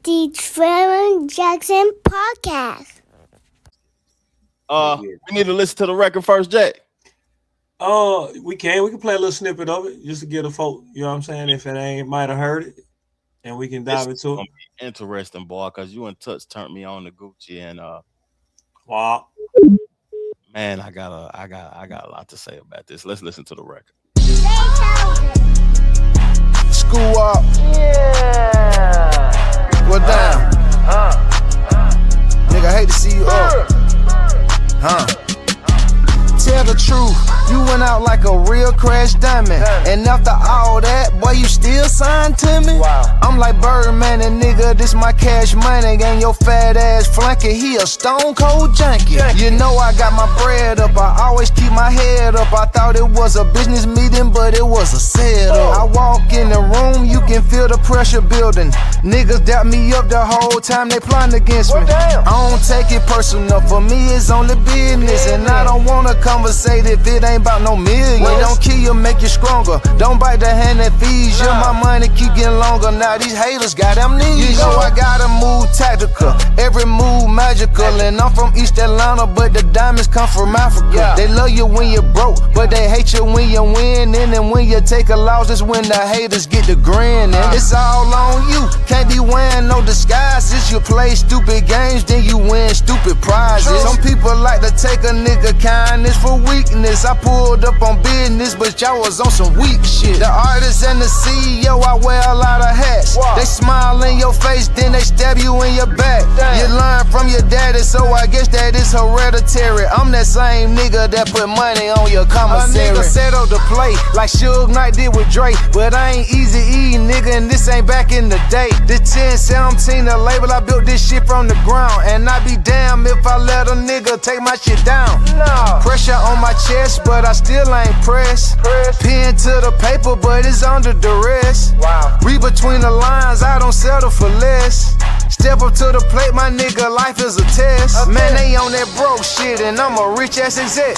the Dem Jackson podcast. We need to listen to the record first, Jack. We can play a little snippet of it just to get a folk, you know what I'm saying, if it ain't might have heard it, and we can dive into Gonna it. be interesting, boy, because you and Touch turned me on to Gucci, and Wow. man, I got a lot to say about this. Let's listen to the record. School up. Yeah. Well, damn. Nigga, I hate to see you up. Huh? Tell the truth, you went out like a real crash diamond. And after all that, boy, you still signed to me? Wow. I'm like Birdman and nigga, this my cash money. And your fat ass flunky, he a stone cold junkie. You know I got my bread up, I always keep my head up. I thought it was a business meeting, but it was a setup. I walk in the room, you can feel the pressure building. Niggas doubt me up the whole time they plotting against me. I don't take it personal, for me it's only business. And I don't wanna conversate if it ain't about no million. Don't kill you, make you stronger. Don't bite the hand that feeds you. My money keep getting longer. Now these haters got amnesia. You know I gotta move tactical, every move magical. And I'm from East Atlanta, but the diamonds come from Africa. They love you when you're broke, but they hate you when you win. And then when you take a loss, that's when the haters get the grin. And it's all on you, can't be wearing no disguises. You play stupid games, then you win stupid prizes. Some people like to take a nigga kindness for weakness. I pulled up on business, but y'all was on some weak shit. The artist and the CEO, I wear a lot of hats. They smile in your face, then they stab you in your back. You learn from your daddy, so I guess that is hereditary. I'm that same nigga that put money on your commissary. A nigga settled to play like Suge Knight did with Drake, but I ain't easy E, nigga, and this ain't back in the day. The 1017, the label, I built this shit from the ground, and I be damn if I let a nigga take my shit down. Pressure on my chest, but I still ain't pressed. Pen to the paper, but it's under duress. Read between the lines, I don't settle for less. Step up to the plate, my nigga, life is a test. Man, they on that broke shit, and I'm a rich ass exec.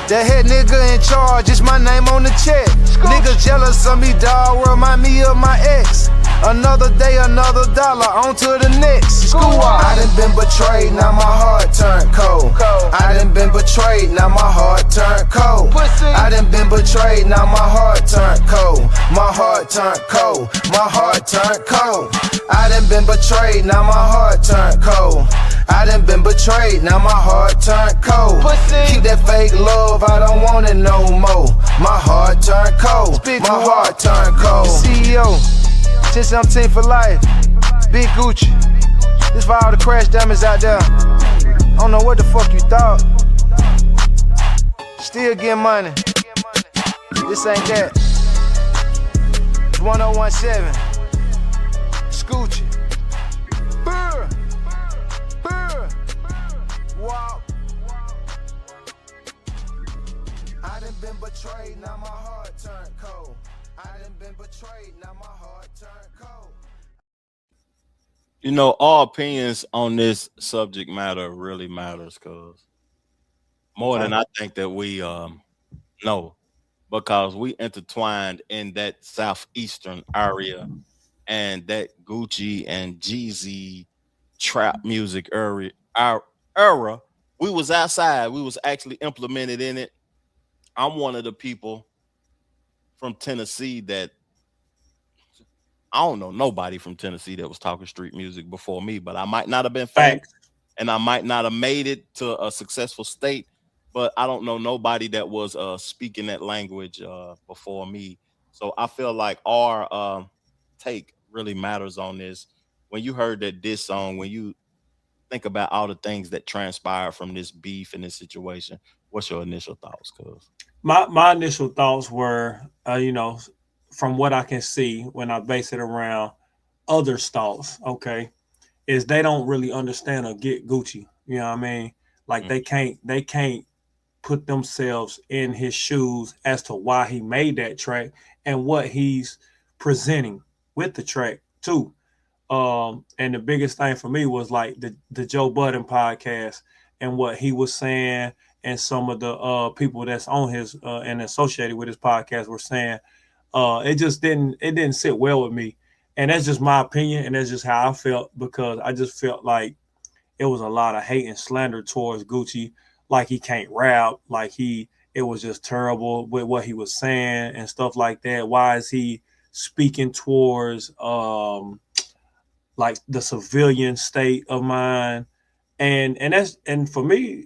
The head nigga in charge, it's my name on the check. Niggas jealous of me, dawg, remind me of my ex. Another day, another dollar, on to the next. I done been betrayed, now my heart turned cold. I done been betrayed, now my heart turned cold. I done been betrayed, now my heart turned cold. My heart turned cold, my heart turned cold. I done been betrayed, now my heart turned cold. I done been betrayed, now my heart turned cold. Keep that fake love, I don't want it no more. My heart turned cold, my heart turned cold. CEO, 1017 for life, Big Gucci. This for all the crash diamonds out there. I don't know what the fuck you thought. Still getting money. This ain't that. It's 1017. Scoochie. Burr. Burr. Wow. I done been betrayed, now my heart turned cold. I done been betrayed, now my heart turned cold. You know, all opinions on this subject matter really matters, cause more than I think that we know, because we intertwined in that southeastern area and that Gucci and Jeezy trap music era. We was outside. We was actually implemented in it. I'm one of the people from Tennessee that I don't know nobody from Tennessee that was talking street music before me, but I might not have been famous and I might not have made it to a successful state, but I don't know nobody that was speaking that language before me. So I feel like our take really matters on this. When you heard that diss song, when you think about all the things that transpired from this beef and this situation, what's your initial thoughts, cuz? My initial thoughts were, from what I can see when I base it around others' thoughts, okay, is they don't really understand or get Gucci. You know what I mean? Like they can't put themselves in his shoes as to why he made that track and what he's presenting with the track too. And the biggest thing for me was like the Joe Budden podcast and what he was saying, and some of the people that's on his and associated with his podcast were saying. It didn't sit well with me. And that's just my opinion, and that's just how I felt, because I just felt like it was a lot of hate and slander towards Gucci, like he can't rap, like it was just terrible with what he was saying and stuff like that. Why is he speaking towards like the civilian state of mind? And for me,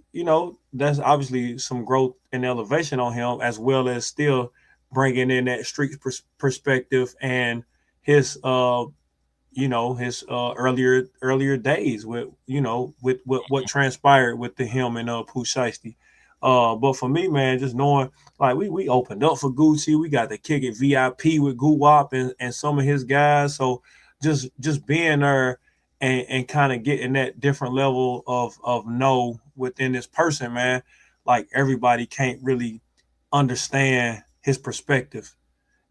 that's obviously some growth and elevation on him, as well as still bringing in that street perspective and his his earlier days with with what transpired with him and Pooh Shiesty. But for me, man, just knowing, like, we opened up for Gucci, we got to kick it VIP with Guwap and some of his guys. So just being there and kind of getting that different level of know within this person, man. Like, everybody can't really understand his perspective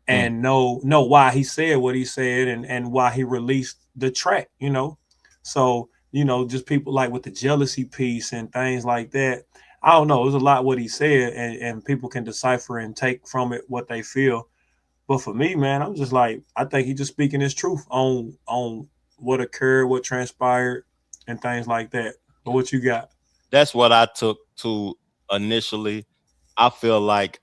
and know why he said what he said, and why he released the track, So, just people like with the jealousy piece and things like that. I don't know. There's a lot what he said, and people can decipher and take from it what they feel. But for me, man, I'm just like, I think he's just speaking his truth on what occurred, what transpired, and things like that. But what you got? That's what I took to initially. I feel like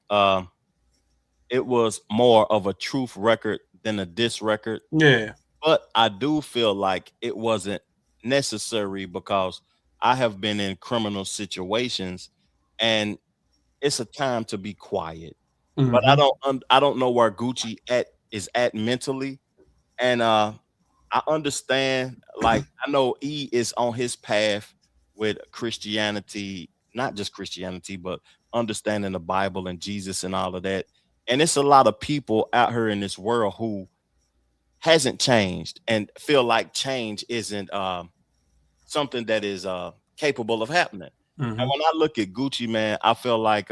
it was more of a truth record than a diss record. Yeah. But I do feel like it wasn't necessary, because I have been in criminal situations and it's a time to be quiet. But I don't know where Gucci is at mentally. And I understand, like, I know E is on his path with Christianity, not just Christianity, but understanding the Bible and Jesus and all of that. And it's a lot of people out here in this world who hasn't changed and feel like change isn't something that is capable of happening. And when I look at Gucci, man, I feel like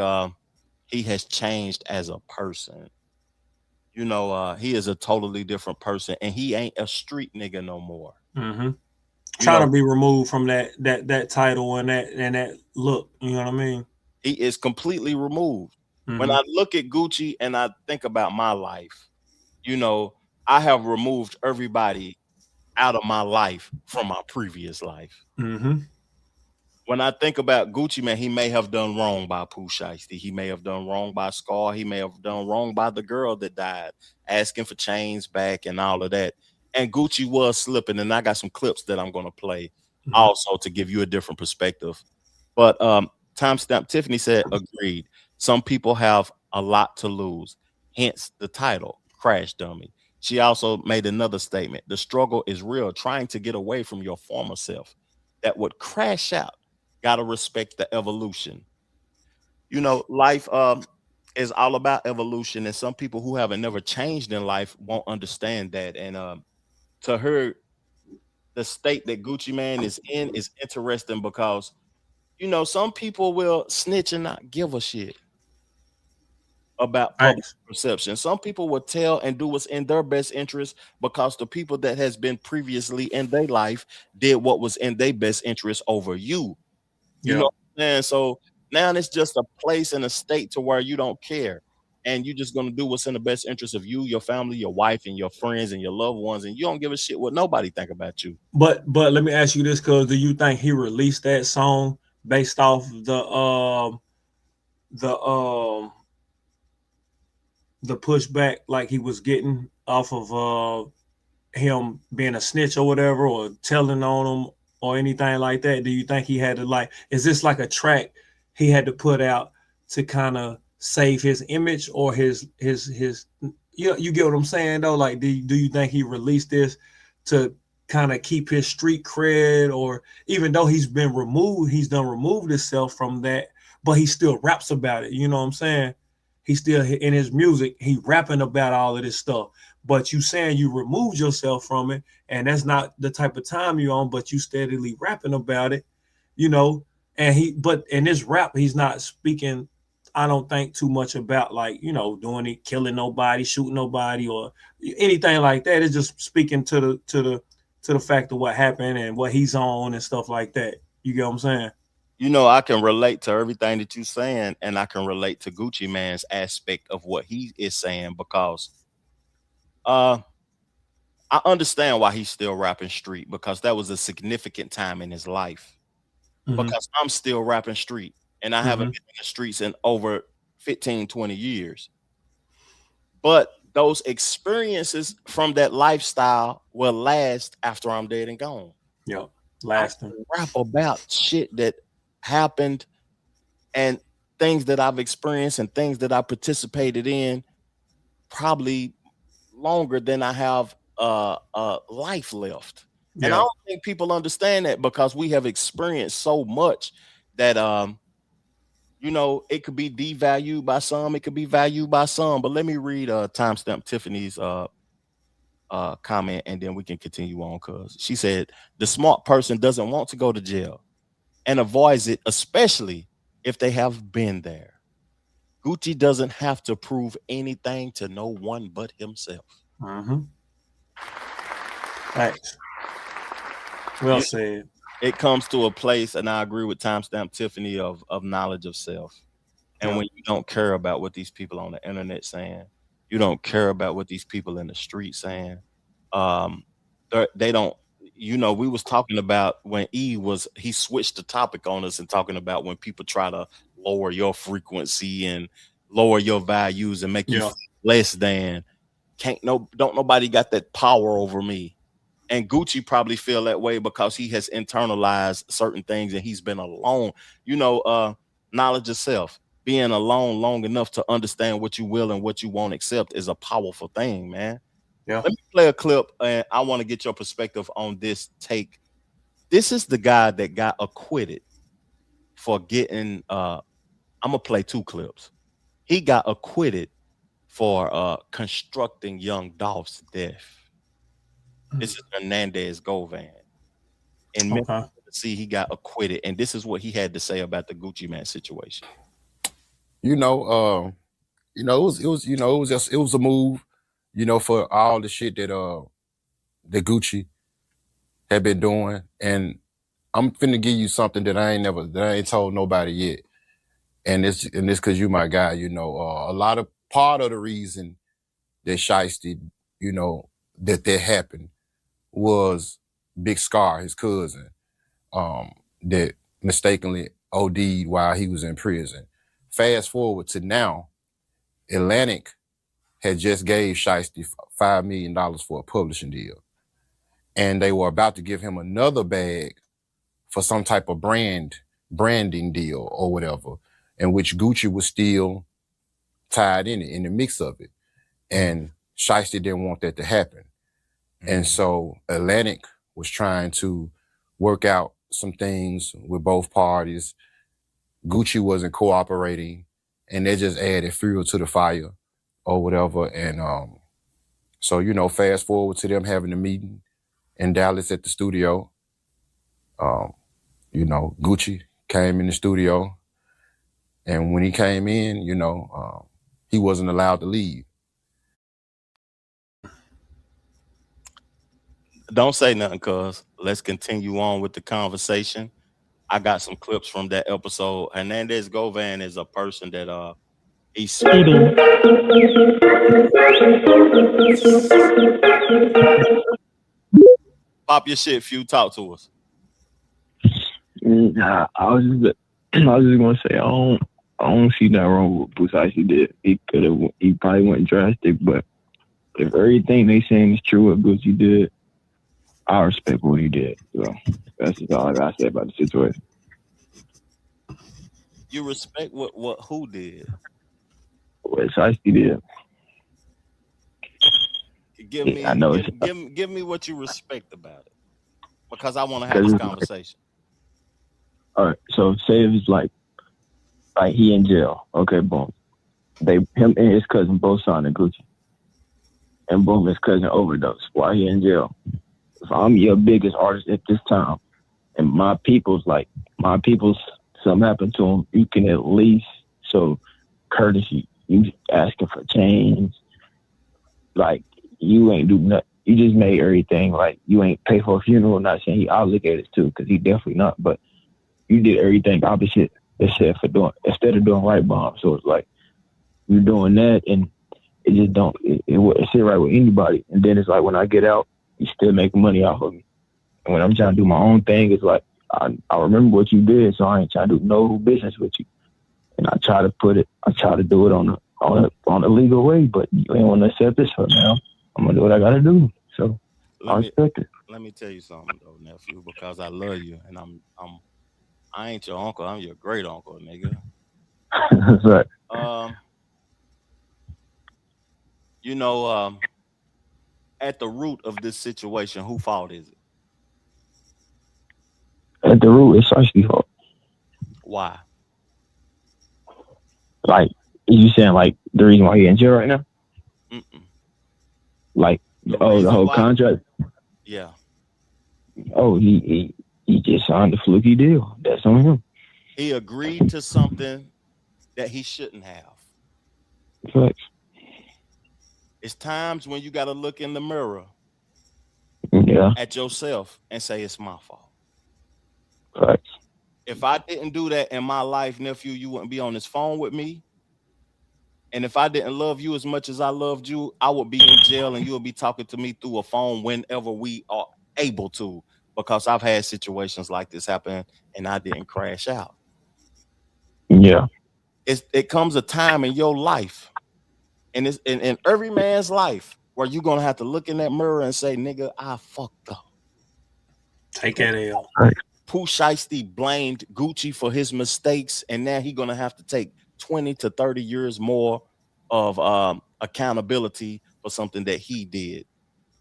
he has changed as a person. He is a totally different person, and he ain't a street nigga no more. Trying to be removed from that title and that look. You know what I mean? He is completely removed. When I look at Gucci and I think about my life, I have removed everybody out of my life from my previous life. When I think about Gucci, man, he may have done wrong by Pooh Shiesty. He may have done wrong by Scar. He may have done wrong by the girl that died, asking for chains back and all of that. And Gucci was slipping, and I got some clips that I'm going to play also to give you a different perspective. But Timestamp Tiffany said, agreed. Some people have a lot to lose, hence the title, Crash Dummy. She also made another statement. The struggle is real, trying to get away from your former self that would crash out. Got to respect the evolution. Life is all about evolution, and some people who haven't never changed in life won't understand that. And to her, the state that Gucci Man is in is interesting, because some people will snitch and not give a shit about public perception. Some people will tell and do what's in their best interest, because the people that has been previously in their life did what was in their best interest over you. You know what I'm saying? So now it's just a place and a state to where you don't care, and you're just gonna do what's in the best interest of you, your family, your wife, and your friends and your loved ones, and you don't give a shit what nobody think about you. But let me ask you this, cuz do you think he released that song based off the pushback, like he was getting off of him being a snitch or whatever, or telling on him or anything like that? Do you think he had to, like, is this like a track he had to put out to kind of save his image, or his you get what I'm saying though? Like, do you think he released this to kind of keep his street cred, or even though he's done removed himself from that, but he still raps about it? You know what I'm saying? He's still in his music, he rapping about all of this stuff. But you saying you removed yourself from it, and that's not the type of time you're on, but you steadily rapping about it, and but in this rap, he's not speaking, I don't think, too much about, like, doing it, killing nobody, shooting nobody, or anything like that. It's just speaking to the fact of what happened and what he's on and stuff like that. You get what I'm saying? I can relate to everything that you're saying, and I can relate to Gucci Man's aspect of what he is saying, because I understand why he's still rapping street, because that was a significant time in his life. Because I'm still rapping street, and I haven't been in the streets in over 15, 20 years. But those experiences from that lifestyle will last after I'm dead and gone. Yeah, lasting. Rap about shit that happened and things that I've experienced and things that I participated in probably longer than I have life left. And I don't think people understand that, because we have experienced so much that you know, it could be devalued by some, it could be valued by some. But let me read timestamp Tiffany's comment, and then we can continue on, because she said the smart person doesn't want to go to jail and avoids it, especially if they have been there. Gucci doesn't have to prove anything to no one but himself. Thanks. Well said. It comes to a place, and I agree with timestamp Tiffany, of knowledge of self. And when you don't care about what these people on the internet saying, you don't care about what these people in the street saying. They don't. You know, we was talking about when he switched the topic on us and talking about when people try to lower your frequency and lower your values and make you feel less than. Don't nobody got that power over me. And Gucci probably feel that way because he has internalized certain things and he's been alone. You know, knowledge of self, being alone long enough to understand what you will and what you won't accept is a powerful thing, man. Yeah. Let me play a clip, and I want to get your perspective on this take. This is the guy that got acquitted for getting I'm gonna play two clips. He got acquitted for constructing Young Dolph's death. This is Hernandez Govan. In Memphis, Tennessee, he got acquitted, and this is what he had to say about the Gucci Man situation. It was a move, for all the shit that that Gucci had been doing. And I'm finna give you something that I ain't told nobody yet. And this cause you my guy, a lot of part of the reason that Shiesty, that happened was Big Scar, his cousin, that mistakenly OD'd while he was in prison. Fast forward to now, Atlantic had just gave Shiesty $5 million for a publishing deal. And they were about to give him another bag for some type of branding deal or whatever, in which Gucci was still tied in the mix of it. And Shiesty didn't want that to happen. And so Atlantic was trying to work out some things with both parties. Gucci wasn't cooperating, and they just added fuel to the fire or whatever. And so, fast forward to them having a meeting in Dallas at the studio. Gucci came in the studio, and when he came in, he wasn't allowed to leave. Don't say nothing, cuz. Let's continue on with the conversation. I got some clips from that episode. Hernandez Govan is a person that he's speeding. Pop your shit, Few. Talk to us. Nah, I was just gonna say I don't see that wrong with Pooh Shiesty did. He probably went drastic, but if everything they saying is true what Gucci did, I respect what he did. So that's just all I gotta say about the situation. You respect what who did? What Shiesty did. Give me what you respect about it, because I want to have this conversation. All right, so say it was like he in jail. Okay, boom. Him and his cousin both signed a Gucci, and boom, his cousin overdosed while he in jail. If I'm your biggest artist at this time, and my people's something happened to him, you can at least show courtesy. You asking for change, like you ain't do nothing. You just made everything like you ain't pay for a funeral. Not saying he obligated to, because he definitely not. But you did everything opposite instead of doing right by him. So it's like you're doing that, and it just don't it sit right with anybody. And then it's like when I get out, you still making money off of me. And when I'm trying to do my own thing, it's like, I remember what you did, so I ain't trying to do no business with you. And I try to do it on a legal way, but you ain't want to accept this, so now I'm gonna do what I gotta do. So I respect it. Let me tell you something though, nephew, because I love you, and I ain't your uncle, I'm your great uncle, nigga. That's right. You know, at the root of this situation, who fault is it? At the root, it's Shiesty's fault. Why? Like, you saying like the reason why he in jail right now? Like, the whole contract? Yeah. Oh, he just signed a fluky deal. That's on him. He agreed to something that he shouldn't have. Right. It's times when you got to look in the mirror at yourself and say, it's my fault. Right. If I didn't do that in my life, nephew, you wouldn't be on this phone with me. And if I didn't love you as much as I loved you, I would be in jail and you would be talking to me through a phone whenever we are able to, because I've had situations like this happen and I didn't crash out. Yeah. It comes a time in your life, and it's in every man's life, where you're going to have to look in that mirror and say, nigga, I fucked up. Take that L. Right. Pooh Shiesty blamed Gucci for his mistakes, and now he's going to have to take 20 to 30 years more of accountability for something that he did,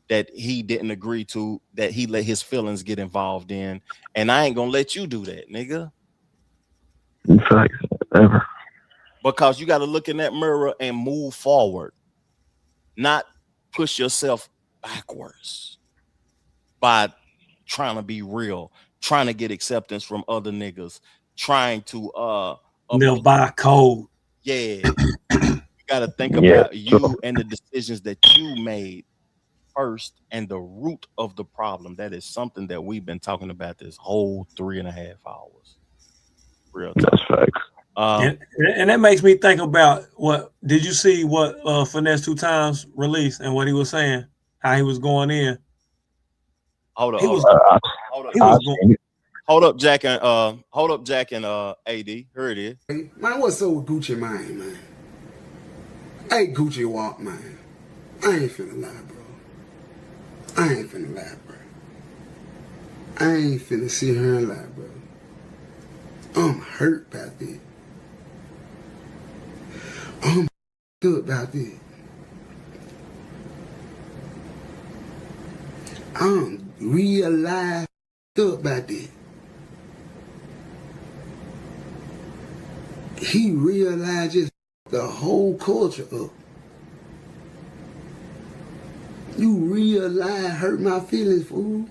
that he didn't agree to, that he let his feelings get involved in. And I ain't going to let you do that, nigga. In fact, ever. Because you got to look in that mirror and move forward, not push yourself backwards by trying to be real, trying to get acceptance from other niggas, trying to live by code. Yeah. You got to think about you and the decisions that you made first, and the root of the problem. That is something that we've been talking about this whole 3.5 hours. Real talk. That's facts. And that makes me think about did you see what Finesse Two Tymez released and what he was saying, how he was going in? Hold up, Jack and AD. Here it is. Man, what's up with Gucci Mane, man? Hey, Gucci Wack, man. I ain't finna lie, bro. I ain't finna sit here and lie, bro. I'm hurt about this. I'm good about this. I'm real life up about this. He realized just the whole culture up. You realize hurt my feelings, fool.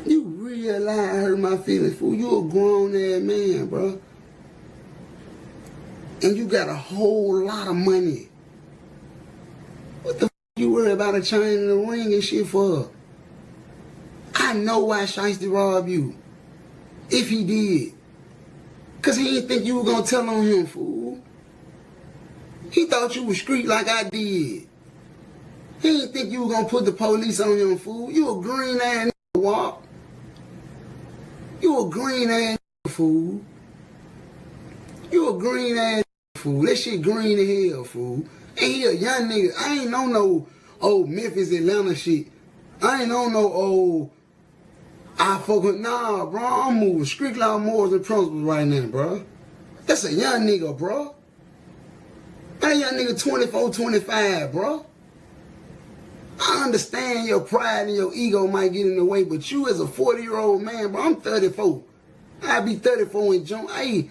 You realize hurt my feelings, fool. You a grown ass man, bro. And you got a whole lot of money. What the f you worry about a chain and a ring and shit for? I know why Shiesty robbed you. If he did. Cause he didn't think you were gonna tell on him, fool. He thought you was street like I did. He didn't think you were gonna put the police on him, fool. You a green ass nigga, Wack. You a green ass nigga, fool. You a green ass nigga, fool. That shit green as hell, fool. And he a young nigga. I ain't on no old Memphis, Atlanta shit. I ain't on no old I fuck with, nah, bro. I'm moving strictly on morals and principles right now, bro. That's a young nigga, bro. That young nigga 24, 25, bro. I understand your pride and your ego might get in the way, but you as a 40-year-old man, bro, I'm 34. I'll be 34 in June. I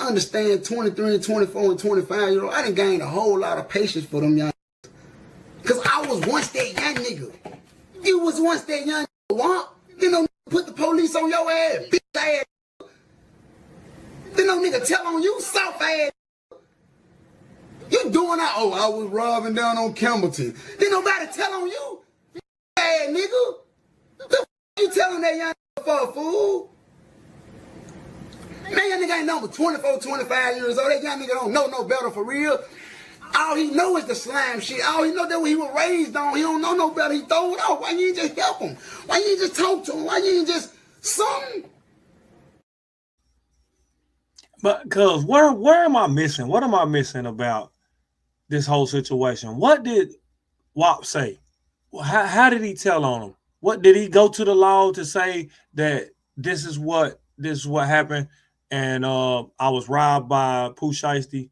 understand 23 and 24 and 25-year-old. I done gained a whole lot of patience for them young niggas. Because I was once that young nigga. You was once that young nigga. What? Then no put the police on your ass, bitch ass. Then no nigga tell on you, soft ass. You doing that? Oh, I was robbing down on Campbellton. Then nobody tell on you, ass nigga. The f you telling that young nigga for, fool? Man, young nigga ain't number 24, 25 years old. That young nigga don't know no better for real. All he know is the slime shit. All he know that what he was raised on. He don't know no better. He throw it out. Why you ain't just help him? Why you ain't just talk to him? Why you ain't just something? But cause where am I missing? What am I missing about this whole situation? What did Wack say? How did he tell on him? What did he go to the law to say that this is what happened? And I was robbed by Pooh Shiesty.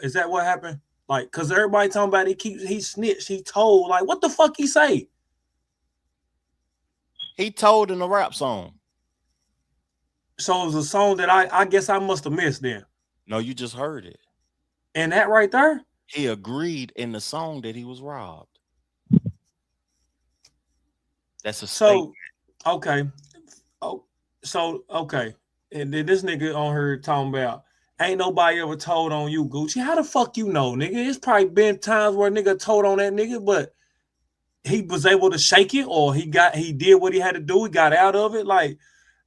Is that what happened? Like, cause everybody talking about he snitched, he told. Like, what the fuck he say? He told in a rap song. So it was a song that I guess I must have missed then. No, you just heard it. And that right there? He agreed in the song that he was robbed. That's a statement. Okay. Oh, so okay. And then this nigga on her talking about ain't nobody ever told on you, Gucci. How the fuck you know, nigga? It's probably been times where a nigga told on that nigga, but he was able to shake it, or he did what he had to do. He got out of it. Like,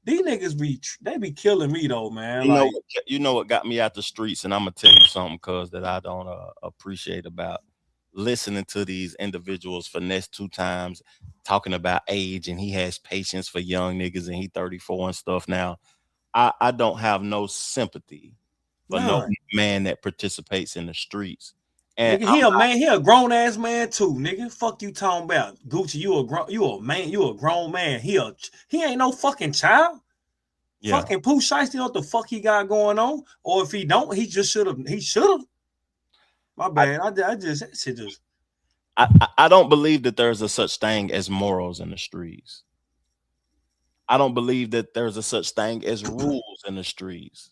these niggas be killing me though, man. You know what got me out the streets, and I'm gonna tell you something, cuz that I don't appreciate about listening to these individuals, Finesse Two Tymez, talking about age, and he has patience for young niggas, and he 34 and stuff now. I don't have no sympathy for no man that participates in the streets. And nigga, he a grown ass man too, nigga. Fuck you talking about, Gucci? You a grown man. He ain't no fucking child. Yeah. Fucking Pooh Shiesty, what the fuck he got going on? Or if he don't, he should have. My bad. I don't believe that there's a such thing as morals in the streets. I don't believe that there's a such thing as rules in the streets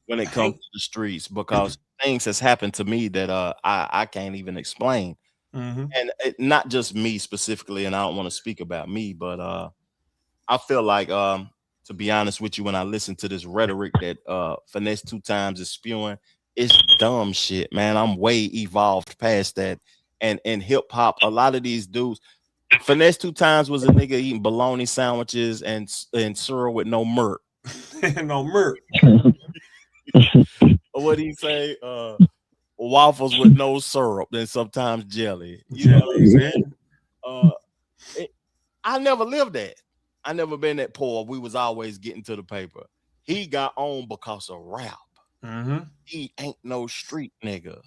when it comes to the streets, because things has happened to me that I can't even explain. And not just me specifically, and I don't want to speak about me, but I feel like to be honest with you, when I listen to this rhetoric that Finesse Two Tymez is spewing, it's dumb shit, man. I'm way evolved past that. And in hip hop, a lot of these dudes, Finesse Two Tymez was a nigga eating bologna sandwiches and syrup with no murk. No murk. What do you say? Waffles with no syrup and sometimes jelly. You know what I'm saying? I never lived that. I never been that poor. We was always getting to the paper. He got on because of rap. He ain't no street nigga.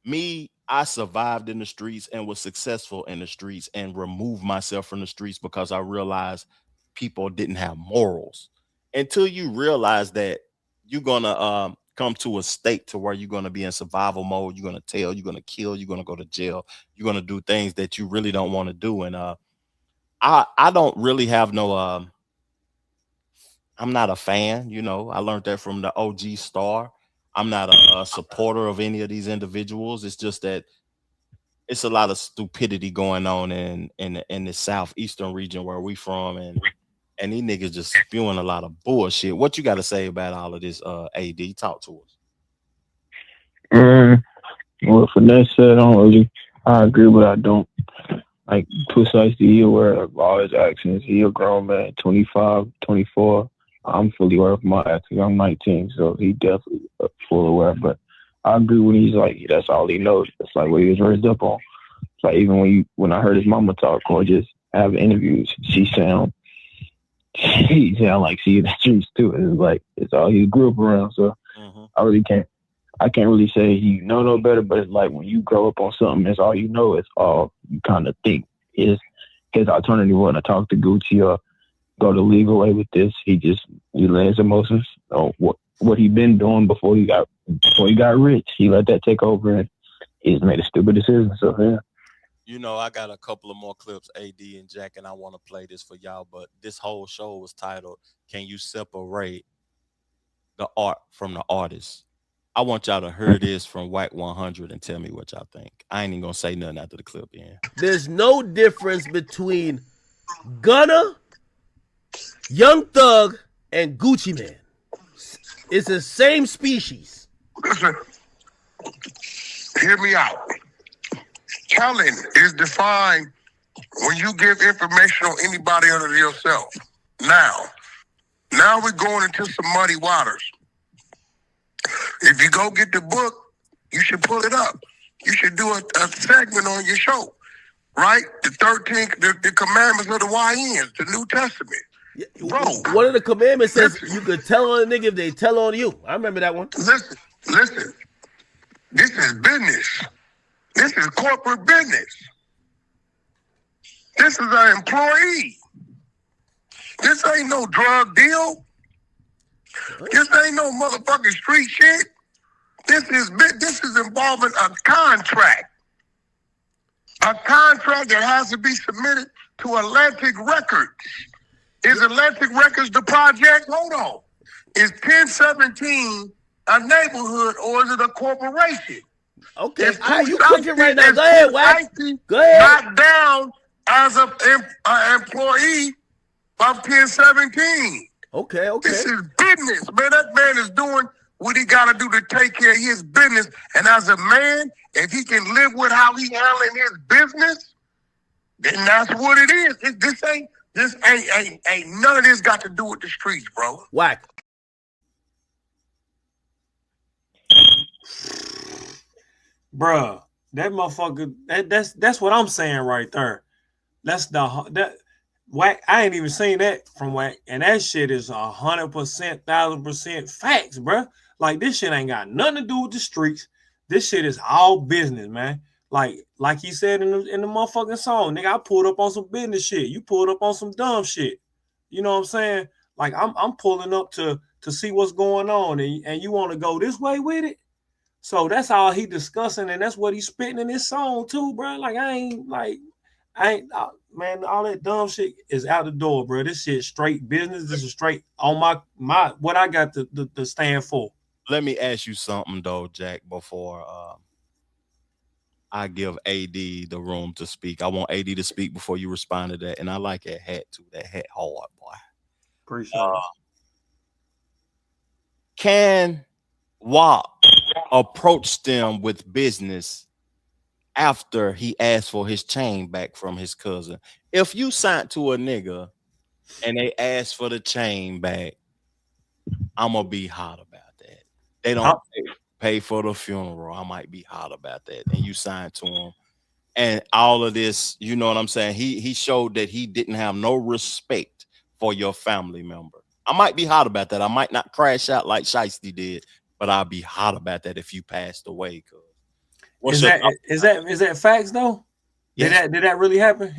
Me, I survived in the streets and was successful in the streets and removed myself from the streets because I realized people didn't have morals. Until you realize that you're gonna come to a state to where you're gonna be in survival mode, you're gonna tell, you're gonna kill, you're gonna go to jail, you're gonna do things that you really don't want to do. And I don't really have no I'm not a fan, you know. I learned that from the OG Star. I'm not a supporter of any of these individuals. It's just that it's a lot of stupidity going on in the southeastern region where we from, and these niggas just spewing a lot of bullshit. What you got to say about all of this? AD, talk to us. Well, Finesse said, I agree, but I don't. Like, precisely, he aware of all his actions. He a grown man, 25, 24. I'm fully aware of my actions. I'm 19, so he definitely full aware. But I agree when he's like, that's all he knows. That's like what he was raised up on. It's like even when I heard his mama talk or just have interviews, he sound like she in the streets too. It's like it's all he grew up around. So I can't really say he know no better. But it's like when you grow up on something, that's all you know. It's all you kind of think is his alternative. Want to talk to Gucci or go the legal way with this? He let his emotions on what he been doing before he got rich. He let that take over, and he's made a stupid decision. So yeah. You know, I got a couple of more clips, AD and Jack, and I want to play this for y'all. But this whole show was titled, "Can You Separate the Art from the Artist?" I want y'all to hear this from Wack 100 and tell me what y'all think. I ain't even gonna say nothing after the clip in. There's no difference between Gunna, Young Thug, and Gucci Man. It's the same species. Listen, hear me out. Telling is defined when you give information on anybody other than yourself. Now we're going into some muddy waters. If you go get the book, you should pull it up. You should do a segment on your show, right? The 13, the commandments of the YNs, the New Testament. Yeah, Bro, one of the commandments says you could tell on a nigga if they tell on you. I remember that one. Listen. This is business. This is corporate business. This is an employee. This ain't no drug deal. This ain't no motherfucking street shit. This is involving a contract. A contract that has to be submitted to Atlantic Records. Is Atlantic Records the project? Hold on. Is 1017 a neighborhood or is it a corporation? Okay, you cooking right now. Go ahead, Wack. Go ahead. Not down as an employee of 1017. Okay. This is business, man. That man is doing what he got to do to take care of his business. And as a man, if he can live with how he handling his business, then that's what it is. This ain't none of this got to do with the streets, bro. Wack. Bruh, that motherfucker, that's what I'm saying right there. That's that Wack. I ain't even seen that from Wack, and that shit is 100%, 1,000% facts, bruh. Like, this shit ain't got nothing to do with the streets. This shit is all business, man. Like he said in the motherfucking song, nigga, I pulled up on some business shit. You pulled up on some dumb shit. You know what I'm saying? Like, I'm pulling up to see what's going on, and you want to go this way with it. So that's all he discussing, and that's what he's spitting in his song too, bro. Like, man, all that dumb shit is out the door, bro. This shit straight business. This is straight on my what I got to stand for. Let me ask you something though, Jack, before I give AD the room to speak. I want AD to speak before you respond to that. And I like that hat too. That hat hard, boy. Appreciate it. Can Wack approach them with business after he asked for his chain back from his cousin? If you signed to a nigga and they ask for the chain back, I'm gonna be hot about that. They don't pay for the funeral. I might be hot about that. And you signed to him, and all of this, you know what I'm saying? He showed that he didn't have no respect for your family member. I might be hot about that. I might not crash out like Shiesty did, but I'll be hot about that if you passed away. Is that facts though? Yes. Did that really happen?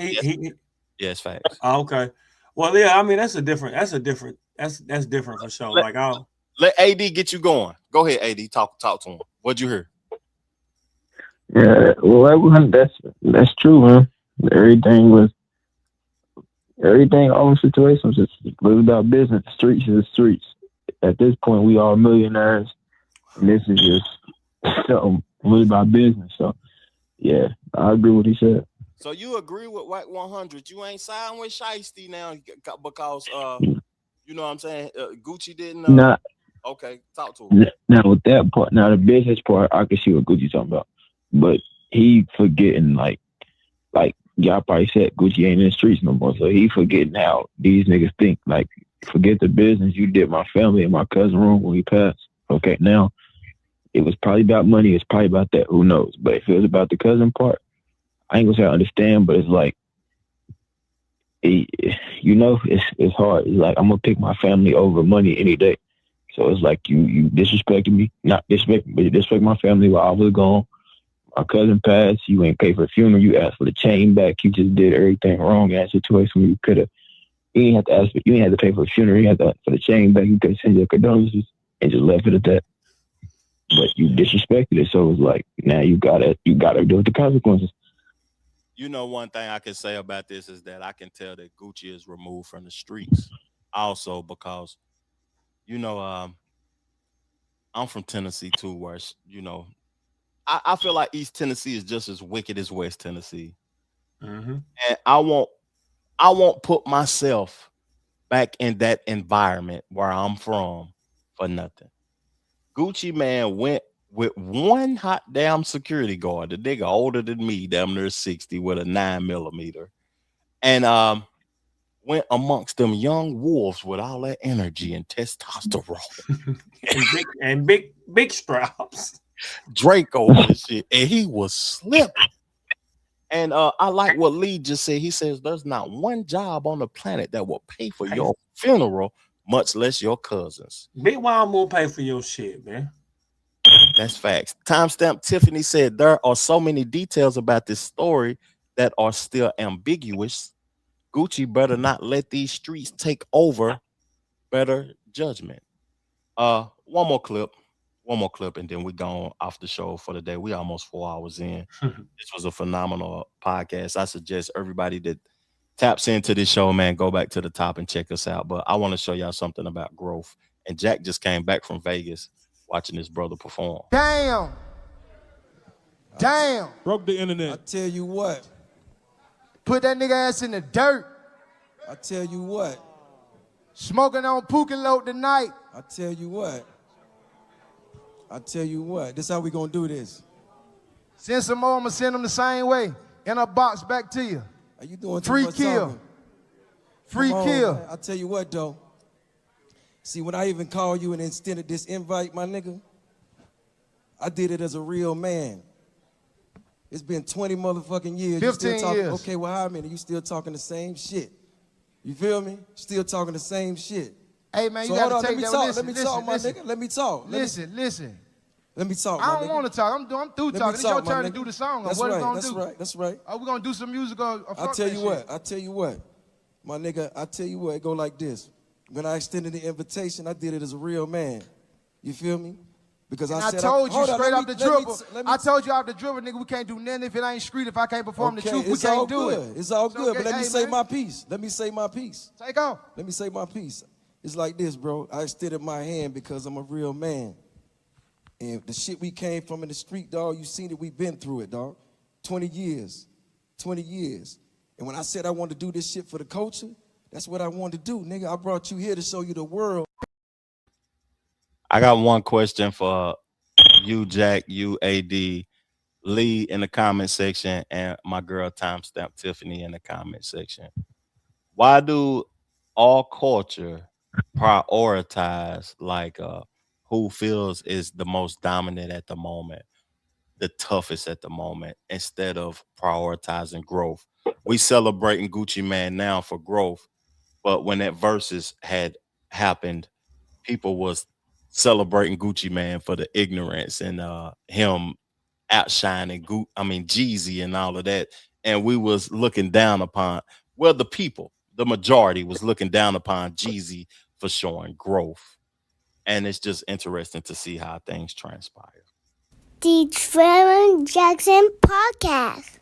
Yes, facts. Oh, okay. Well, yeah, I mean that's different for sure. Let AD get you going. Go ahead, AD. Talk to him. What'd you hear? Yeah, well, that's true, man. All situations is really about business. The streets is the streets. At this point, we all millionaires, and this is just something really about business. So, yeah, I agree with what he said. So you agree with Wack 100? You ain't siding with Shiesty now because you know what I'm saying? Gucci didn't. Okay, talk to him. Now with that part, now the business part, I can see what Gucci's talking about, but he forgetting like y'all probably said Gucci ain't in the streets no more, so he forgetting how these niggas think. Like, forget the business. You did my family and my cousin wrong when he passed. Okay, now it was probably about money. It's probably about that. Who knows? But if it was about the cousin part, I ain't gonna say I understand, but it's like, it's hard. It's like I'm gonna pick my family over money any day. So it's like you disrespected me, not disrespect me, but you disrespect my family while I was gone. My cousin passed. You ain't paid for the funeral. You asked for the chain back. You just did everything wrong in that situation. You could have. You ain't have to ask. You ain't have to pay for the funeral. You had to ask for the chain back. You could send your condolences and just left it at that. But you disrespected it. So it's like now you gotta deal with the consequences. You know, one thing I can say about this is that I can tell that Gucci is removed from the streets. Also, because, you know, I'm from Tennessee too, where, you know, I feel like East Tennessee is just as wicked as West Tennessee. Mm-hmm. And I won't put myself back in that environment where I'm from for nothing. Gucci man went with one hot damn security guard, the nigga older than me, damn near 60, with a 9mm, and went amongst them young wolves with all that energy and testosterone and big straps. Drake over this shit, and he was slipping. And I like what Lee just said. He says there's not one job on the planet that will pay for your funeral, much less your cousins. Big Wild will pay for your shit, man. That's facts. Timestamp Tiffany said there are so many details about this story that are still ambiguous. Gucci better not let these streets take over. Better judgment. One more clip, and then we gone off the show for the day. We almost 4 hours in. This was a phenomenal podcast. I suggest everybody that taps into this show, man, go back to the top and check us out. But I want to show y'all something about growth. And Jack just came back from Vegas watching his brother perform. Damn. Broke the internet. I tell you what. Put that nigga ass in the dirt. I tell you what. Smoking on Pooh Load tonight. I tell you what. This how we gonna do this. Send some more, I'm gonna send them the same way. In a box back to you. Are you doing Free kill. Free kill. Man. I tell you what though. See, when I even called you and extended this invite, my nigga, I did it as a real man. It's been 20 motherfucking years. 15 years. Okay, well, how many? You still talking the same shit. You feel me? Still talking the same shit. Hey, man, you gotta take that. Let me talk, my nigga. Let me talk. Listen. Let me talk, I don't want to talk. I'm through talking. It's your turn to do the song. That's what right, are we gonna that's do? right, that's right. Are we gonna do some music or I tell you what, my nigga, I tell you what, it go like this. When I extended the invitation, I did it as a real man. You feel me? Because I told you straight off the dribble. I told you off the dribble, nigga, we can't do nothing if it ain't street. If I can't perform the truth, we can't do it. It's all good, but let me say my piece. Let me say my piece. Take off. Let me say my piece. It's like this, bro. I extended my hand because I'm a real man. And the shit we came from in the street, dog, you seen it, we been through it, dog. 20 years. 20 years. And when I said I wanted to do this shit for the culture, that's what I wanted to do, nigga. I brought you here to show you the world. I got one question for you, Jack, you, AD, Lee in the comment section, and my girl Timestamp Tiffany in the comment section. Why do all culture prioritize like who feels is the most dominant at the moment, the toughest at the moment, instead of prioritizing growth? We celebrating Gucci Man now for growth, but when that versus had happened, people was celebrating Gucci Man for the ignorance and him outshining Jeezy and all of that. And we was looking down upon, well, the people, the majority was looking down upon Jeezy for showing growth. And it's just interesting to see how things transpire. The Dem Jackson Podcast.